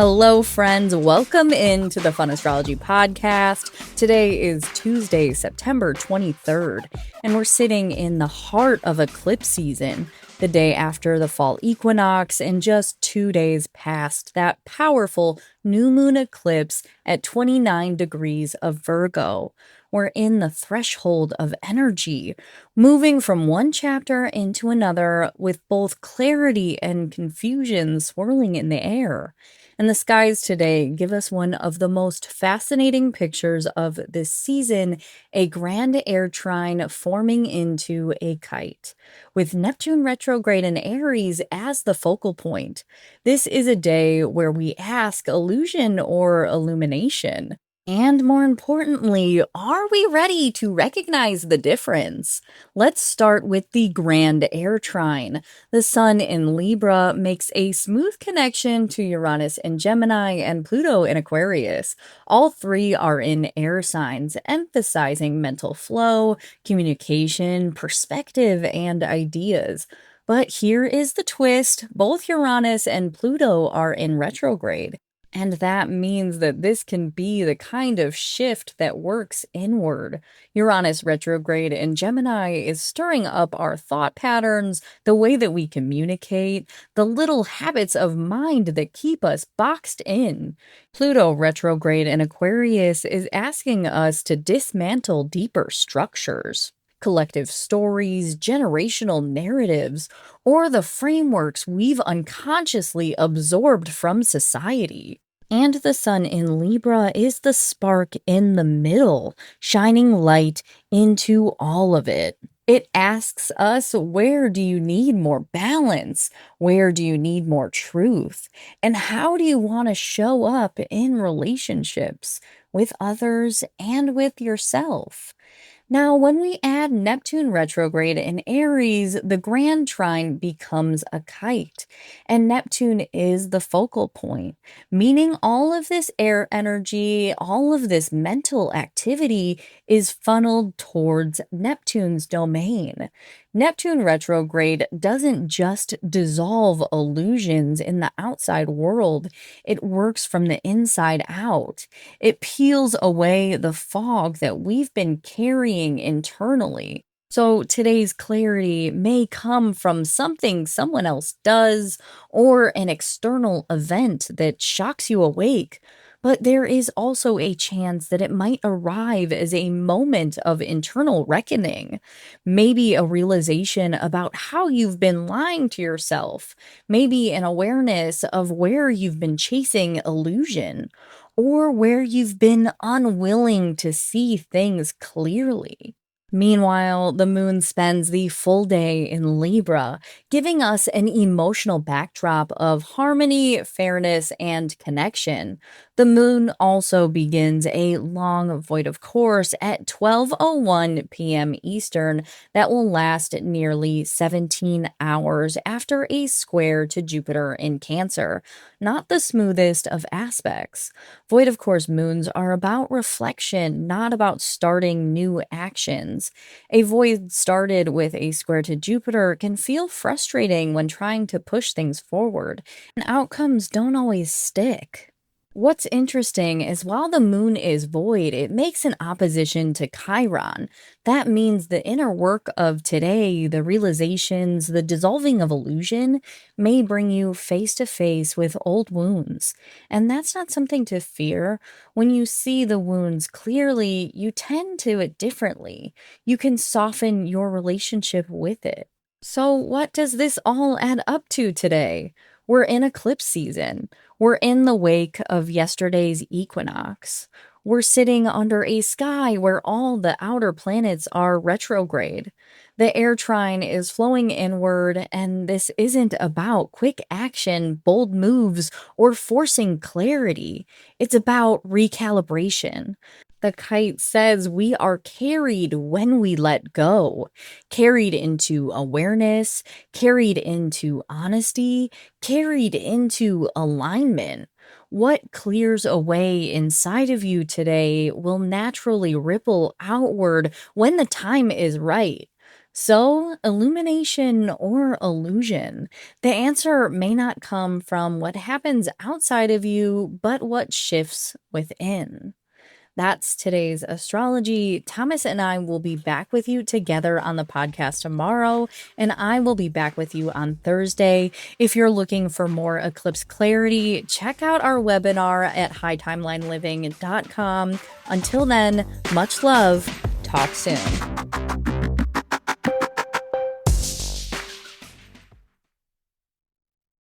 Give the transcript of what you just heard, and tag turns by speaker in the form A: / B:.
A: Hello, friends. Welcome into the Fun Astrology Podcast. Today is Tuesday, September 23rd, and we're sitting in the heart of eclipse season, the day after the fall equinox, and just 2 days past that powerful new moon eclipse at 29 degrees of Virgo. We're in the threshold of energy, moving from one chapter into another with both clarity and confusion swirling in the air. And the skies today give us one of the most fascinating pictures of this season, a grand air trine forming into a kite, with Neptune retrograde in Aries as the focal point. This is a day where we ask illusion or illumination. And more importantly, are we ready to recognize the difference? Let's start with the grand air trine. The sun in Libra makes a smooth connection to Uranus in Gemini and Pluto in Aquarius. All three are in air signs, emphasizing mental flow, communication, perspective, and ideas. But here is the twist. Both Uranus and Pluto are in retrograde. And that means that this can be the kind of shift that works inward. Uranus retrograde in Gemini is stirring up our thought patterns, the way that we communicate, the little habits of mind that keep us boxed in. Pluto retrograde in Aquarius is asking us to dismantle deeper structures. Collective stories, generational narratives, or the frameworks we've unconsciously absorbed from society. And the sun in Libra is the spark in the middle, shining light into all of it. It asks us, where do you need more balance? Where do you need more truth? And how do you want to show up in relationships with others and with yourself? Now, when we add Neptune retrograde in Aries, the grand trine becomes a kite, and Neptune is the focal point, meaning all of this air energy, all of this mental activity is funneled towards Neptune's domain. Neptune retrograde doesn't just dissolve illusions in the outside world, it works from the inside out. It peels away the fog that we've been carrying internally. So today's clarity may come from something someone else does or an external event that shocks you awake. But there is also a chance that it might arrive as a moment of internal reckoning. Maybe a realization about how you've been lying to yourself. Maybe an awareness of where you've been chasing illusion or where you've been unwilling to see things clearly. Meanwhile, the moon spends the full day in Libra, giving us an emotional backdrop of harmony, fairness, and connection. The moon also begins a long void of course at 12:01 p.m. Eastern that will last nearly 17 hours after a square to Jupiter in Cancer. Not the smoothest of aspects. Void of course moons are about reflection, not about starting new actions. A void started with a square to Jupiter can feel frustrating when trying to push things forward, and outcomes don't always stick. What's interesting is while the moon is void, it makes an opposition to Chiron. That means the inner work of today, the realizations, the dissolving of illusion, may bring you face to face with old wounds. And that's not something to fear. When you see the wounds clearly, you tend to it differently. You can soften your relationship with it. So, what does this all add up to today? We're in eclipse season. We're in the wake of yesterday's equinox. We're sitting under a sky where all the outer planets are retrograde. The air trine is flowing inward, and this isn't about quick action, bold moves, or forcing clarity. It's about recalibration. The kite says we are carried when we let go, carried into awareness, carried into honesty, carried into alignment. What clears away inside of you today will naturally ripple outward when the time is right. So, illumination or illusion? The answer may not come from what happens outside of you, but what shifts within. That's today's astrology. Thomas and I will be back with you together on the podcast tomorrow, and I will be back with you on Thursday. If you're looking for more eclipse clarity, check out our webinar at hightimelineliving.com. Until then, much love. Talk soon.